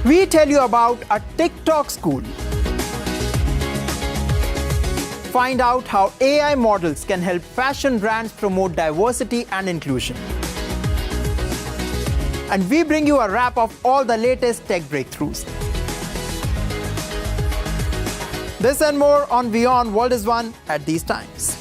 We tell you about a TikTok school. Find out how AI models can help fashion brands promote diversity and inclusion. And we bring you a wrap of all the latest tech breakthroughs. This and more on WION World is One at these times.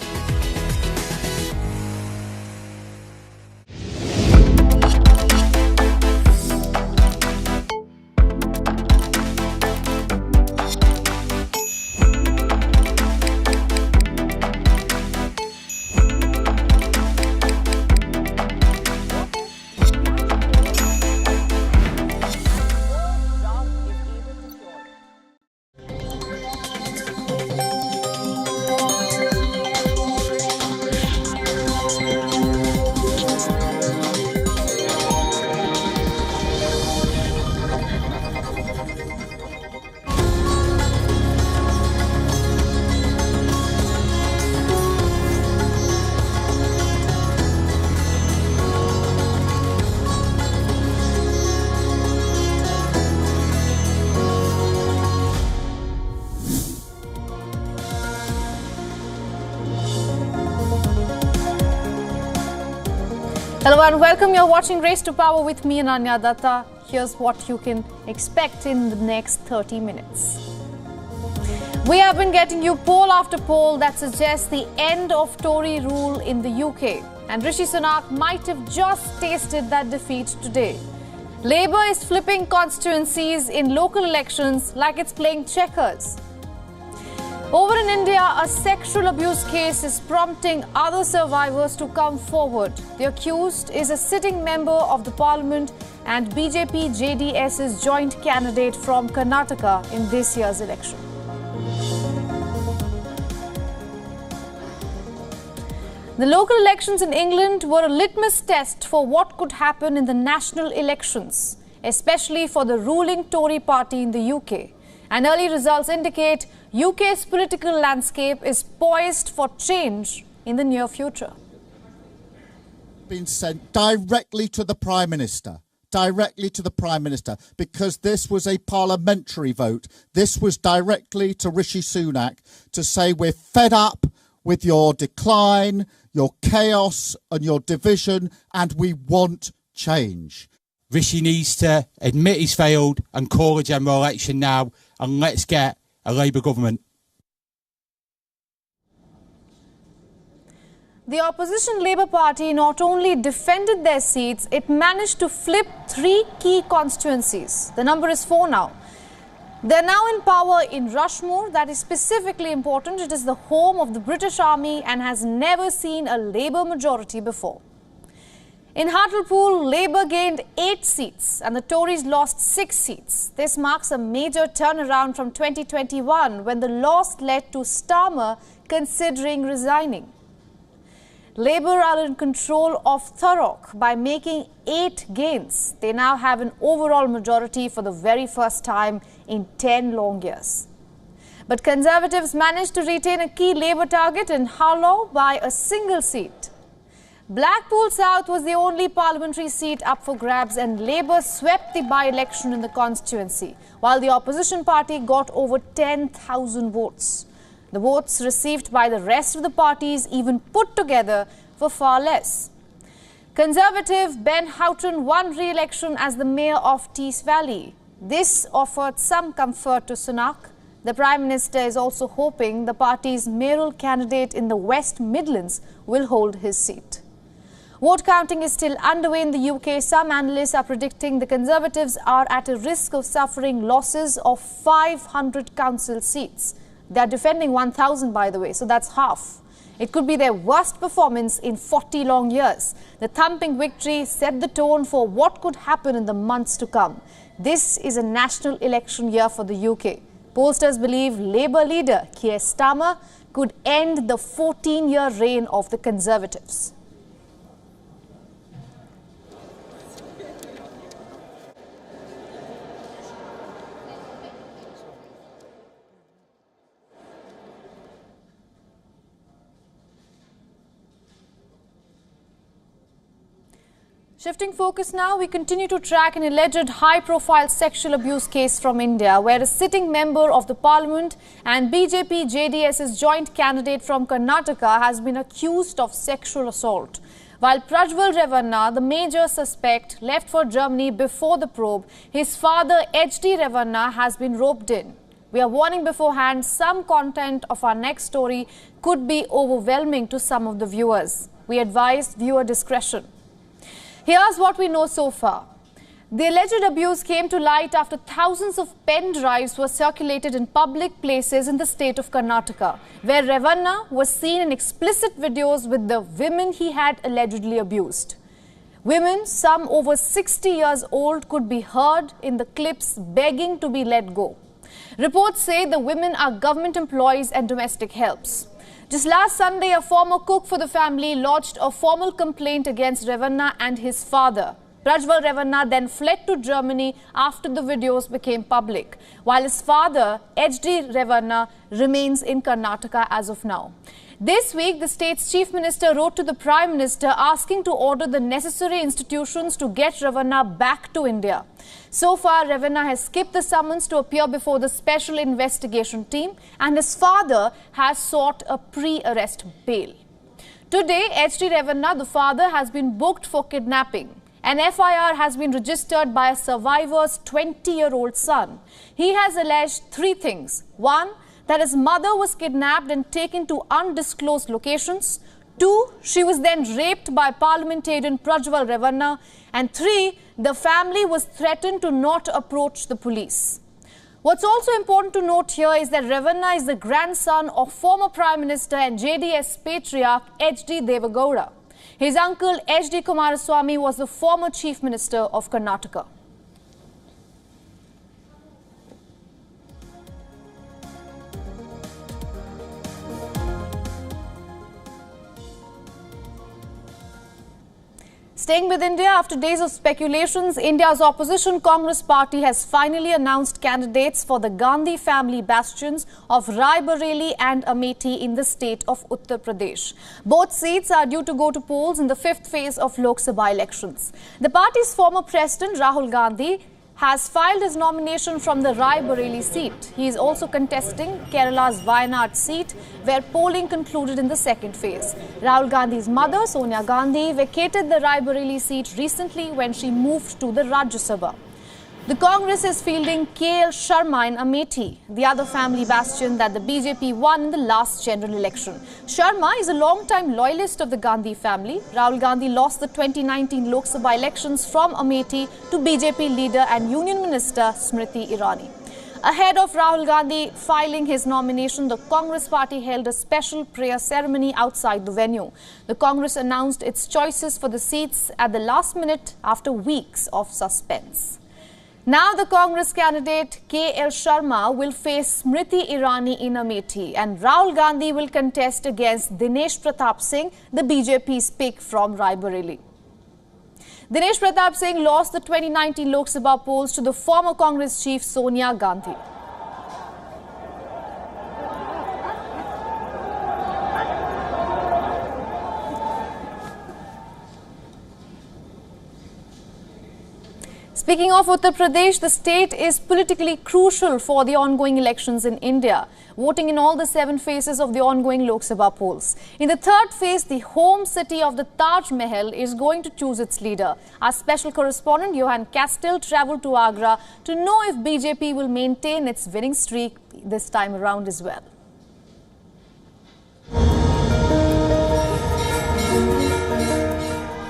Hello and welcome. You're watching Race to Power with me, Ananya Datta. Here's what you can expect in the next 30 minutes. We have been getting you poll after poll that suggests the end of Tory rule in the UK. And Rishi Sunak might have just tasted that defeat today. Labour is flipping constituencies in local elections like it's playing checkers. Over in India, a sexual abuse case is prompting other survivors to come forward. The accused is a sitting member of the parliament and BJP JDS's joint candidate from Karnataka in this year's election. The local elections in England were a litmus test for what could happen in the national elections, especially for the ruling Tory party in the UK. And early results indicate UK's political landscape is poised for change in the near future. Been sent directly to the Prime Minister, because this was a parliamentary vote. This was directly to Rishi Sunak to say we're fed up with your decline, your chaos and your division, and we want change. Rishi needs to admit he's failed and call a general election now, and let's get a Labour government. The opposition Labour Party not only defended their seats, it managed to flip 3 key constituencies. The number is 4 now. They're now in power in Rushmore. That is specifically important. It is the home of the British Army and has never seen a Labour majority before. In Hartlepool, Labour gained 8 seats and the Tories lost 6 seats. This marks a major turnaround from 2021 when the loss led to Starmer considering resigning. Labour are in control of Thurrock by making 8 gains. They now have an overall majority for the very first time in 10 long years. But Conservatives managed to retain a key Labour target in Harlow by a single seat. Blackpool South was the only parliamentary seat up for grabs and Labour swept the by-election in the constituency, while the opposition party got over 10,000 votes. The votes received by the rest of the parties, even put together, were far less. Conservative Ben Houghton won re-election as the mayor of Tees Valley. This offered some comfort to Sunak. The Prime Minister is also hoping the party's mayoral candidate in the West Midlands will hold his seat. Vote counting is still underway in the UK. Some analysts are predicting the Conservatives are at a risk of suffering losses of 500 council seats. They are defending 1,000, by the way, so that's half. It could be their worst performance in 40 long years. The thumping victory set the tone for what could happen in the months to come. This is a national election year for the UK. Pollsters believe Labour leader Keir Starmer could end the 14-year reign of the Conservatives. Shifting focus now, we continue to track an alleged high-profile sexual abuse case from India, where a sitting member of the parliament and BJP-JDS's joint candidate from Karnataka has been accused of sexual assault. While Prajwal Revanna, the major suspect, left for Germany before the probe, his father HD Revanna has been roped in. We are warning beforehand, some content of our next story could be overwhelming to some of the viewers. We advise viewer discretion. Here's what we know so far. The alleged abuse came to light after thousands of pen drives were circulated in public places in the state of Karnataka, where Revanna was seen in explicit videos with the women he had allegedly abused. Women, some over 60 years old, could be heard in the clips begging to be let go. Reports say the women are government employees and domestic helps. Just last Sunday, a former cook for the family lodged a formal complaint against Revanna and his father. Prajwal Revanna then fled to Germany after the videos became public, while his father, HD Revanna, remains in Karnataka as of now. This week, the state's chief minister wrote to the Prime Minister asking to order the necessary institutions to get Revanna back to India. So far, Revanna has skipped the summons to appear before the special investigation team, and his father has sought a pre-arrest bail. Today, HD Revanna, the father, has been booked for kidnapping. An FIR has been registered by a survivor's 20-year-old son. He has alleged three things. One, that his mother was kidnapped and taken to undisclosed locations. 2, she was then raped by parliamentarian Prajwal Revanna. And 3, the family was threatened to not approach the police. What's also important to note here is that Revanna is the grandson of former Prime Minister and JDS patriarch H.D. Devagowda. His uncle H.D. Kumaraswamy was the former Chief Minister of Karnataka. Staying with India, after days of speculations, India's opposition Congress party has finally announced candidates for the Gandhi family bastions of Raebareli and Amethi in the state of Uttar Pradesh. Both seats are due to go to polls in the 5th phase of Lok Sabha elections. The party's former president, Rahul Gandhi, has filed his nomination from the Raebareli seat. He is also contesting Kerala's Wayanad seat, where polling concluded in the 2nd phase. Rahul Gandhi's mother, Sonia Gandhi, vacated the Raebareli seat recently when she moved to the Rajya Sabha. The Congress is fielding KL Sharma in Amethi, the other family bastion that the BJP won in the last general election. Sharma is a long-time loyalist of the Gandhi family. Rahul Gandhi lost the 2019 Lok Sabha elections from Amethi to BJP leader and Union Minister Smriti Irani. Ahead of Rahul Gandhi filing his nomination, the Congress party held a special prayer ceremony outside the venue. The Congress announced its choices for the seats at the last minute after weeks of suspense. Now the Congress candidate KL Sharma will face Smriti Irani in Amethi, and Rahul Gandhi will contest against Dinesh Pratap Singh, the BJP's pick from Raebareli. Dinesh Pratap Singh lost the 2019 Lok Sabha polls to the former Congress chief Sonia Gandhi. Speaking of Uttar Pradesh, the state is politically crucial for the ongoing elections in India, voting in all the 7 phases of the ongoing Lok Sabha polls. In the 3rd phase, the home city of the Taj Mahal is going to choose its leader. Our special correspondent Johan Castell travelled to Agra to know if BJP will maintain its winning streak this time around as well.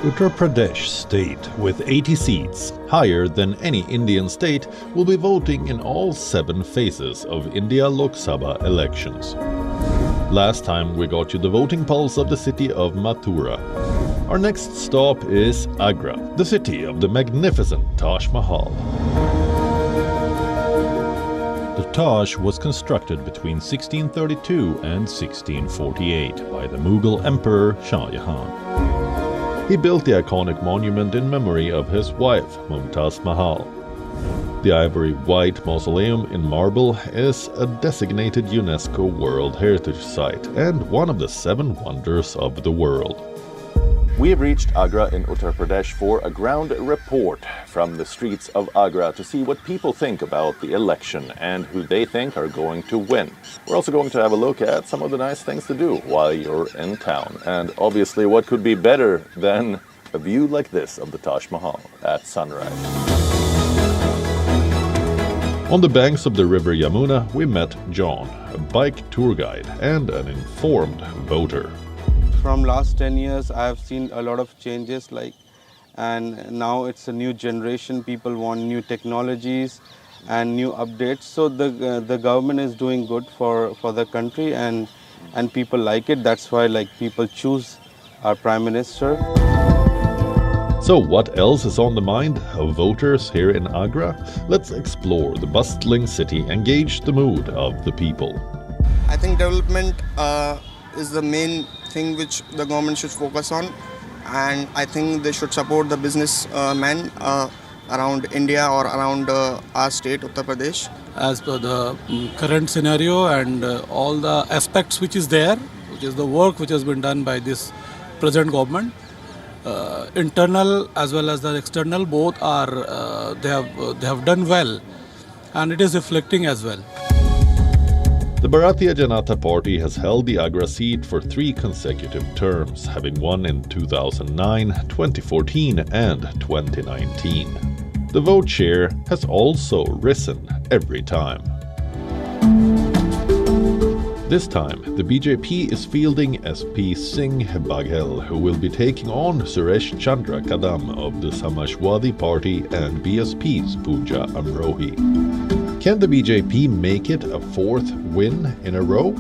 Uttar Pradesh state, with 80 seats, higher than any Indian state, will be voting in all 7 phases of India Lok Sabha elections. Last time we got you the voting pulse of the city of Mathura. Our next stop is Agra, the city of the magnificent Taj Mahal. The Taj was constructed between 1632 and 1648 by the Mughal Emperor Shah Jahan. He built the iconic monument in memory of his wife, Mumtaz Mahal. The ivory white mausoleum in marble is a designated UNESCO World Heritage Site and one of the 7 wonders of the world. We have reached Agra in Uttar Pradesh for a ground report from the streets of Agra to see what people think about the election and who they think are going to win. We're also going to have a look at some of the nice things to do while you're in town. And obviously, what could be better than a view like this of the Taj Mahal at sunrise? On the banks of the river Yamuna, we met John, a bike tour guide and an informed voter. From last 10 years, I have seen a lot of changes, and now it's a new generation. People want new technologies and new updates. So the government is doing good for the country, and people like it. That's why people choose our Prime Minister. So what else is on the mind of voters here in Agra? Let's explore the bustling city and gauge the mood of the people. I think development is the main thing which the government should focus on, and I think they should support the businessmen around India or around our state, Uttar Pradesh. As per the current scenario and all the aspects which is there, which is the work which has been done by this present government, internal as well as the external, both are they have done well, and it is reflecting as well. The Bharatiya Janata Party has held the Agra seat for 3 consecutive terms, having won in 2009, 2014 and 2019. The vote share has also risen every time. This time, the BJP is fielding SP Singh Baghel, who will be taking on Suresh Chandra Kadam of the Samajwadi Party and BSP's Pooja Amrohi. Can the BJP make it a 4th win in a row?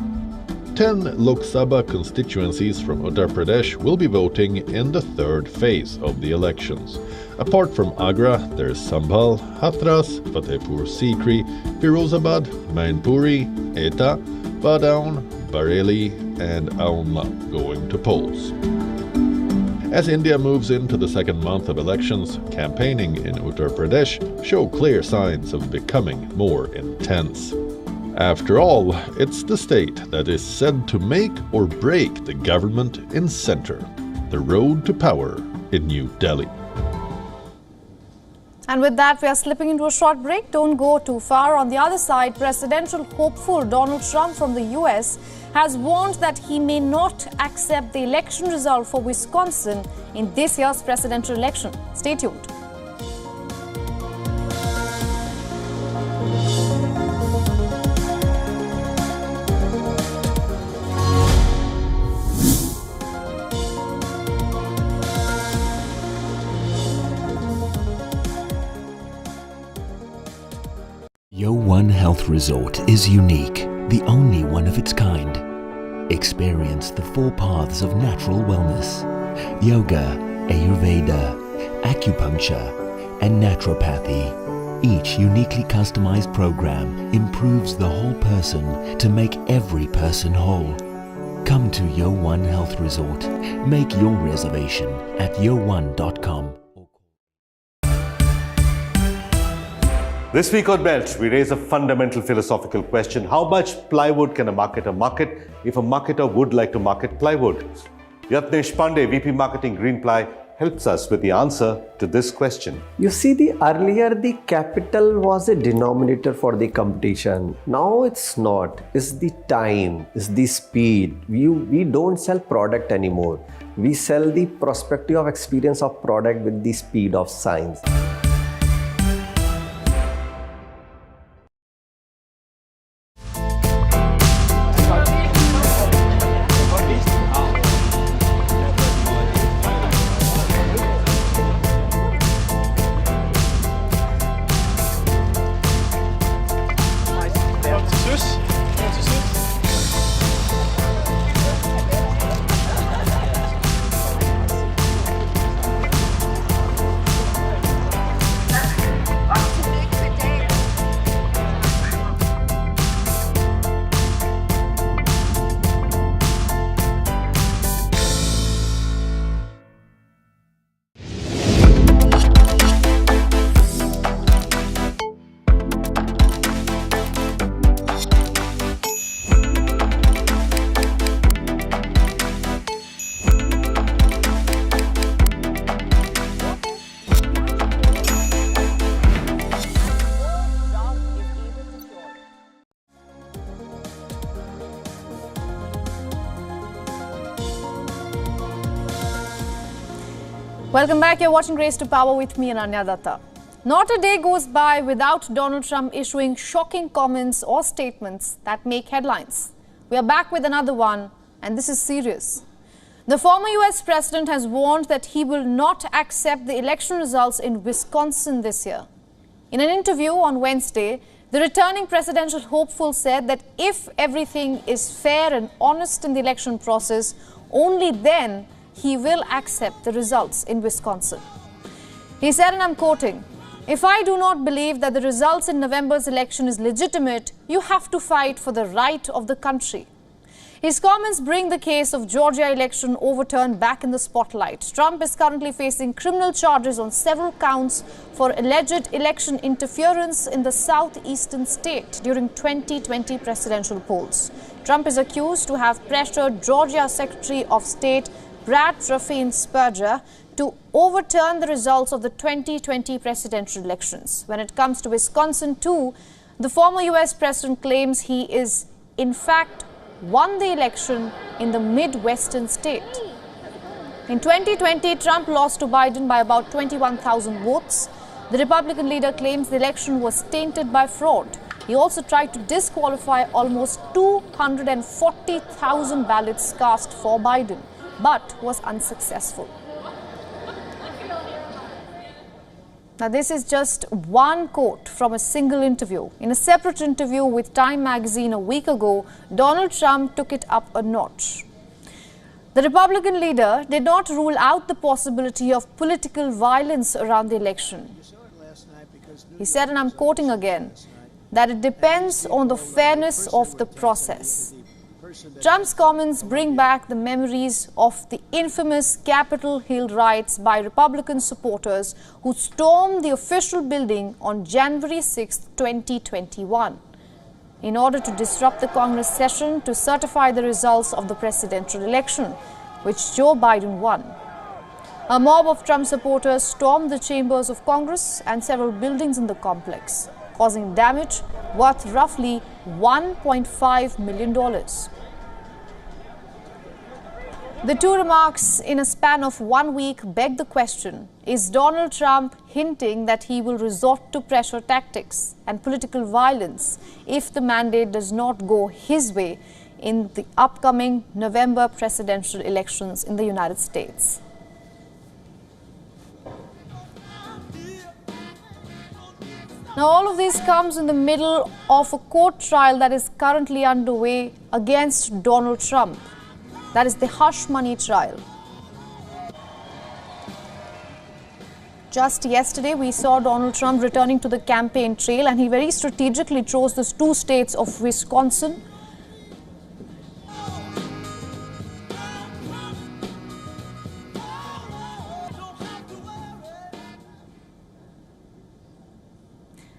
10 Lok Sabha constituencies from Uttar Pradesh will be voting in the 3rd phase of the elections. Apart from Agra, there's Sambhal, Hathras, Fatehpur Sikri, Firozabad, Mainpuri, Eta, Badaun, Bareilly and Aunla going to polls. As India moves into the 2nd month of elections, campaigning in Uttar Pradesh show clear signs of becoming more intense. After all, it's the state that is said to make or break the government in center, the road to power in New Delhi. And with that, we are slipping into a short break. Don't go too far. On the other side, presidential hopeful Donald Trump from the US has warned that he may not accept the election result for Wisconsin in this year's presidential election. Stay tuned. WION Health Resort is unique, the only one of its kind. Experience the 4 paths of natural wellness: yoga, Ayurveda, acupuncture, and naturopathy. Each uniquely customized program improves the whole person to make every person whole. Come to WION Health Resort. Make your reservation at WION.com. This week on Belt, we raise a fundamental philosophical question. How much plywood can a marketer market if a marketer would like to market plywood? Yatnesh Pandey, VP Marketing Greenply, helps us with the answer to this question. You see, earlier the capital was a denominator for the competition. Now it's not. It's the time, it's the speed. We don't sell product anymore. We sell the perspective of experience of product with the speed of science. Welcome back. You're watching Race to Power with me, Ananya Datta. Not a day goes by without Donald Trump issuing shocking comments or statements that make headlines. We are back with another one, and this is serious. The former US president has warned that he will not accept the election results in Wisconsin this year. In an interview on Wednesday, the returning presidential hopeful said that if everything is fair and honest in the election process, only then he will accept the results in Wisconsin. He said, and I'm quoting, "If I do not believe that the results in November's election is legitimate, you have to fight for the right of the country." His comments bring the case of Georgia election overturn back in the spotlight. Trump is currently facing criminal charges on several counts for alleged election interference in the southeastern state during 2020 presidential polls. Trump is accused to have pressured Georgia Secretary of State Brad Raffensperger to overturn the results of the 2020 presidential elections. When it comes to Wisconsin too, the former US president claims he is in fact won the election in the Midwestern state. In 2020, Trump lost to Biden by about 21,000 votes. The Republican leader claims the election was tainted by fraud. He also tried to disqualify almost 240,000 ballots cast for Biden, but was unsuccessful. Now, this is just one quote from a single interview. In a separate interview with Time magazine a week ago, Donald Trump took it up a notch. The Republican leader did not rule out the possibility of political violence around the election. He said, and I'm quoting again, that it depends on the fairness of the process. Trump's comments bring back the memories of the infamous Capitol Hill riots by Republican supporters who stormed the official building on January 6, 2021, in order to disrupt the Congress session to certify the results of the presidential election, which Joe Biden won. A mob of Trump supporters stormed the chambers of Congress and several buildings in the complex, causing damage worth roughly $1.5 million. The two remarks in a span of 1 week beg the question, is Donald Trump hinting that he will resort to pressure tactics and political violence if the mandate does not go his way in the upcoming November presidential elections in the United States? Now, all of this comes in the middle of a court trial that is currently underway against Donald Trump. That is the hush money trial. Just yesterday, we saw Donald Trump returning to the campaign trail, and he very strategically chose the two states of Wisconsin.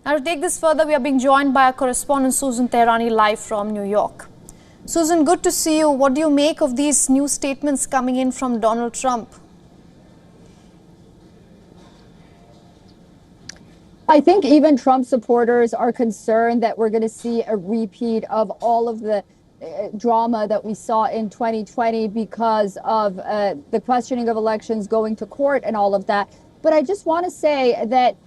Now, to take this further, we are being joined by our correspondent Susan Tehrani live from New York. Susan, good to see you. What do you make of these new statements coming in from Donald Trump? I think even Trump supporters are concerned that we're going to see a repeat of all of the drama that we saw in 2020 because of the questioning of elections going to court and all of that. But I just want to say that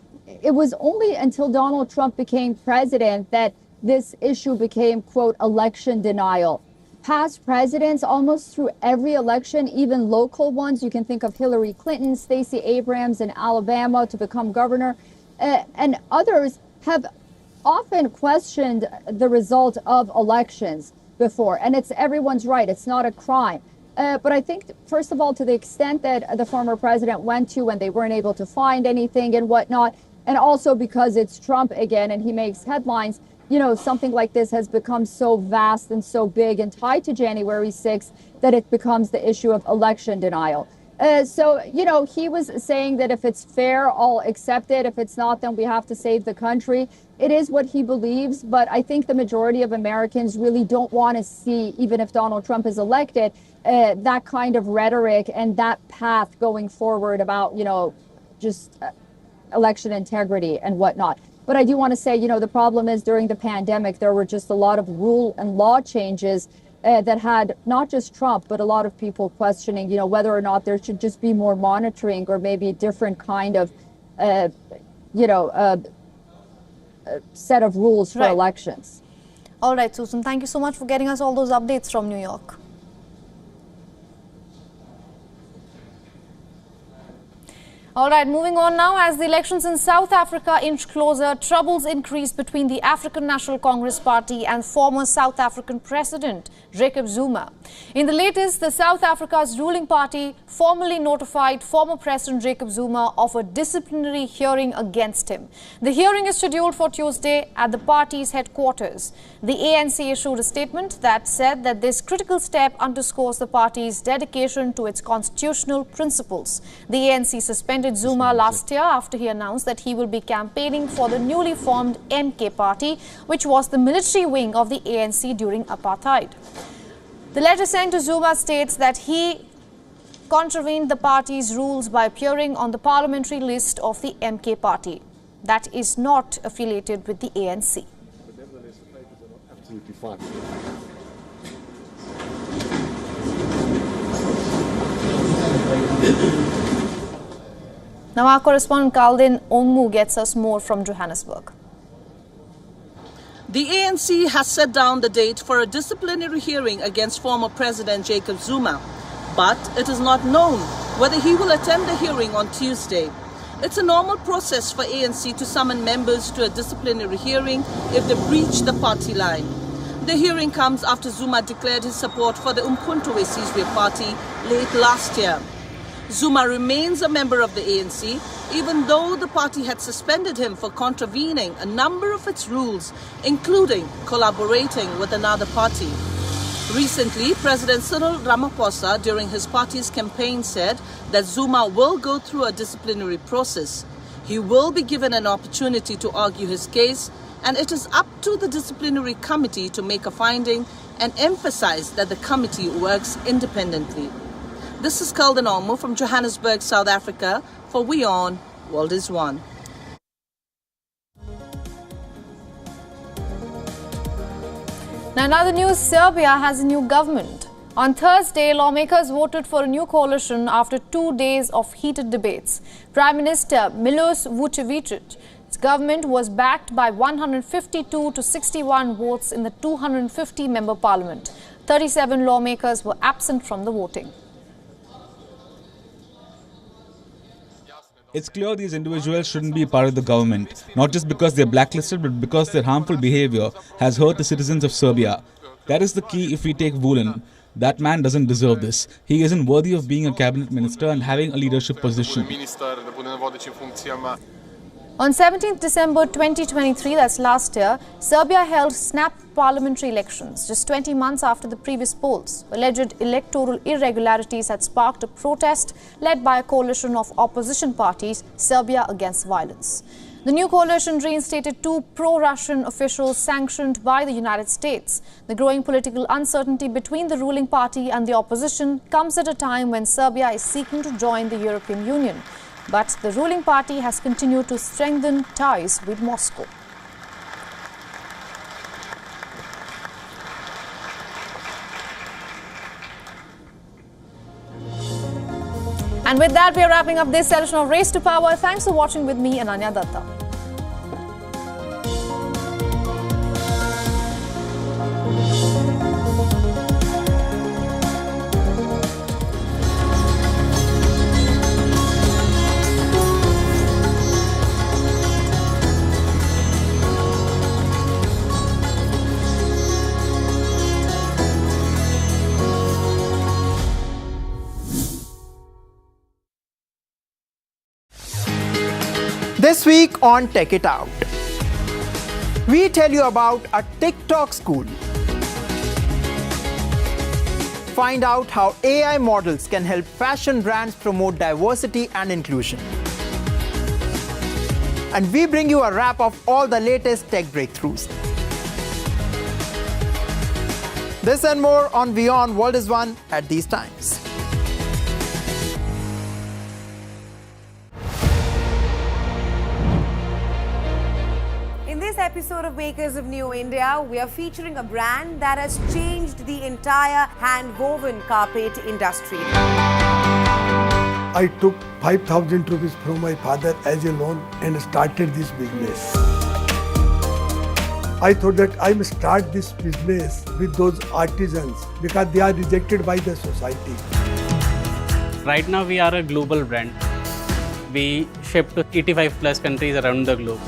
it was only until Donald Trump became president that this issue became, quote, election denial. Past presidents, almost through every election, even local ones, you can think of Hillary Clinton, Stacey Abrams in Alabama to become governor, and others have often questioned the result of elections before. And it's everyone's right. It's not a crime. But I think, first of all, to the extent that the former president went to when they weren't able to find anything and whatnot, and also because it's Trump again and he makes headlines, you know, something like this has become so vast and so big and tied to January 6th that it becomes the issue of election denial. So, you know, he was saying that if it's fair, I'll accept it. If it's not, then we have to save the country. It is what he believes. But I think the majority of Americans really don't want to see, even if Donald Trump is elected, that kind of rhetoric and that path going forward about, you know, just election integrity and whatnot. But I do want to say, you know, the problem is during the pandemic, there were just a lot of rule and law changes that had not just Trump, but a lot of people questioning, whether or not there should just be more monitoring or maybe a different kind of, set of rules for elections. All right, Susan, thank you so much for getting us all those updates from New York. All right, moving on now. As the elections in South Africa inch closer, troubles increase between the African National Congress Party and former South African President Jacob Zuma. In the latest, the South Africa's ruling party formally notified former President Jacob Zuma of a disciplinary hearing against him. The hearing is scheduled for Tuesday at the party's headquarters. The ANC issued a statement that said that this critical step underscores the party's dedication to its constitutional principles. The ANC suspended Zuma last year after he announced that he will be campaigning for the newly formed MK party, which was the military wing of the ANC during apartheid. The letter sent to Zuma states that he contravened the party's rules by appearing on the parliamentary list of the MK party that is not affiliated with the ANC. But nevertheless, the papers are not absolutely fine. Now our correspondent Kaldin Ongmu gets us more from Johannesburg. The ANC has set down the date for a disciplinary hearing against former President Jacob Zuma, but it is not known whether he will attend the hearing on Tuesday. It's a normal process for ANC to summon members to a disciplinary hearing if they breach the party line. The hearing comes after Zuma declared his support for the Umkhonto we Sizwe party late last year. Zuma remains a member of the ANC, even though the party had suspended him for contravening a number of its rules, including collaborating with another party. Recently, President Cyril Ramaphosa, during his party's campaign, said that Zuma will go through a disciplinary process. He will be given an opportunity to argue his case, and it is up to the disciplinary committee to make a finding and emphasize that the committee works independently. This is Kaldin Ongmu from Johannesburg, South Africa for WION World is One. Now, in other news, Serbia has a new government. On Thursday, lawmakers voted for a new coalition after 2 days of heated debates. Prime Minister Milos Vucevic's government was backed by 152 to 61 votes in the 250-member parliament. 37 lawmakers were absent from the voting. It's clear these individuals shouldn't be part of the government, not just because they're blacklisted, but because their harmful behavior has hurt the citizens of Serbia. That is the key if we take Vulin. That man doesn't deserve this. He isn't worthy of being a cabinet minister and having a leadership position. On 17th December 2023, that's last year, Serbia held snap parliamentary elections, just 20 months after the previous polls. Alleged electoral irregularities had sparked a protest led by a coalition of opposition parties, Serbia Against Violence. The new coalition reinstated 2 pro-Russian officials sanctioned by the United States. The growing political uncertainty between the ruling party and the opposition comes at a time when Serbia is seeking to join the European Union. But the ruling party has continued to strengthen ties with Moscow. And with that, we are wrapping up this edition of Race to Power. Thanks for watching with me, Ananya Datta. This week on Tech It Out, we tell you about a TikTok school. Find out how AI models can help fashion brands promote diversity and inclusion. And we bring you a wrap of all the latest tech breakthroughs. This and more on WION World is One at these times. In this episode episode of Makers of New India, we are featuring a brand that has changed the entire hand-woven carpet industry. I took 5,000 rupees from my father as a loan and started this business. I thought that I must start this business with those artisans because they are rejected by the society. Right now we are a global brand. We ship to 85 plus countries around the globe.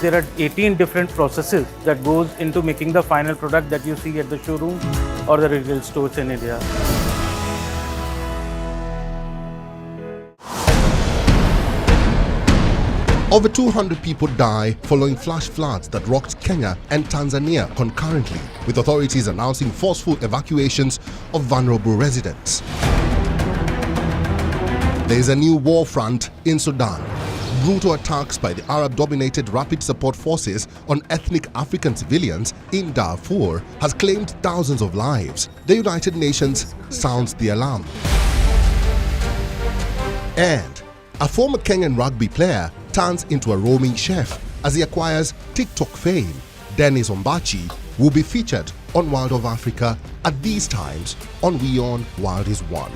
There are 18 different processes that goes into making the final product that you see at the showroom or the retail stores in India. Over 200 people die following flash floods that rocked Kenya and Tanzania concurrently, with authorities announcing forceful evacuations of vulnerable residents. There is a new war front in Sudan. Brutal attacks by the Arab-dominated Rapid Support Forces on ethnic African civilians in Darfur has claimed thousands of lives. The United Nations sounds the alarm. And a former Kenyan rugby player turns into a roaming chef as he acquires TikTok fame. Dennis Ombachi will be featured on World of Africa at these times on WION World is One.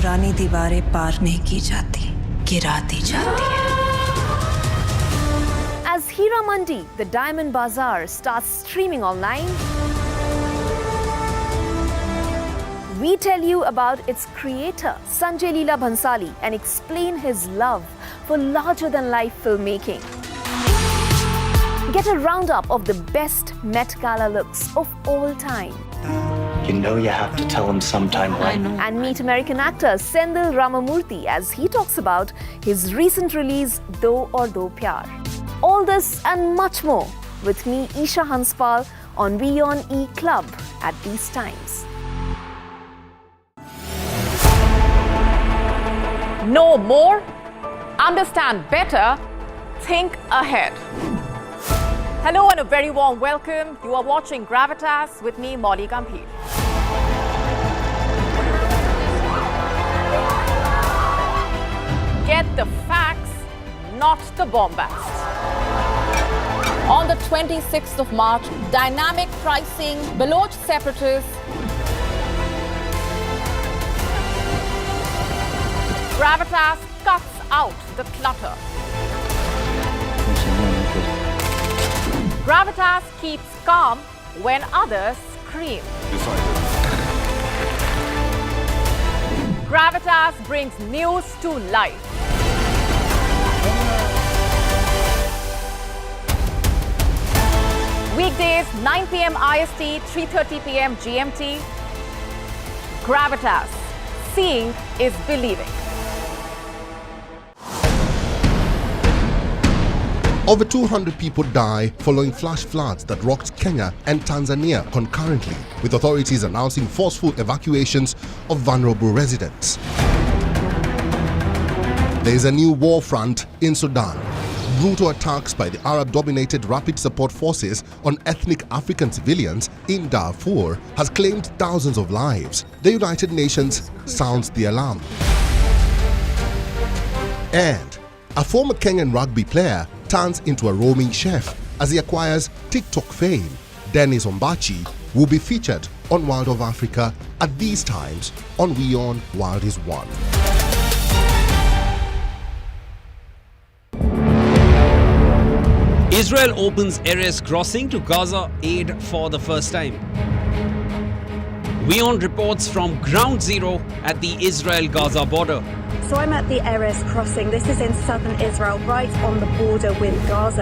पुरानी दीवारें पार नहीं की जाती, गिरा दी जाती है. As Hira Mandi, the Diamond Bazaar, starts streaming online, we tell you about its creator, Sanjay Leela Bhansali, and explain his love for larger-than-life filmmaking. Get a roundup of the best Met Gala looks of all time. You know you have to tell him sometime, right? And meet American actor Sendhil Ramamurthy as he talks about his recent release, Do Aur Do Pyar. All this and much more with me, Isha Hanspal, on WION E Club at these times. Know more, understand better, think ahead. Hello and a very warm welcome. You are watching Gravitas with me, Molly Gambhir. Get the facts, not the bombast. On the 26th of March, dynamic pricing, Baloch separatists, Gravitas cuts out the clutter. Gravitas keeps calm when others scream. Gravitas brings news to life. Weekdays, 9 p.m. IST, 3:30 p.m. GMT. Gravitas. Seeing is believing. Over 200 people die following flash floods that rocked Kenya and Tanzania concurrently, with authorities announcing forceful evacuations of vulnerable residents. There is a new war front in Sudan. Brutal attacks by the Arab-dominated Rapid Support Forces on ethnic African civilians in Darfur has claimed thousands of lives. The United Nations sounds the alarm. And a former Kenyan rugby player turns into a roaming chef as he acquires TikTok fame. Dennis Ombachi will be featured on World of Africa at these times on WION World is One. Israel opens Erez crossing to Gaza aid for the first time. WION reports from ground zero at the Israel-Gaza border. So I'm at the Erez crossing. This is in southern Israel, right on the border with Gaza.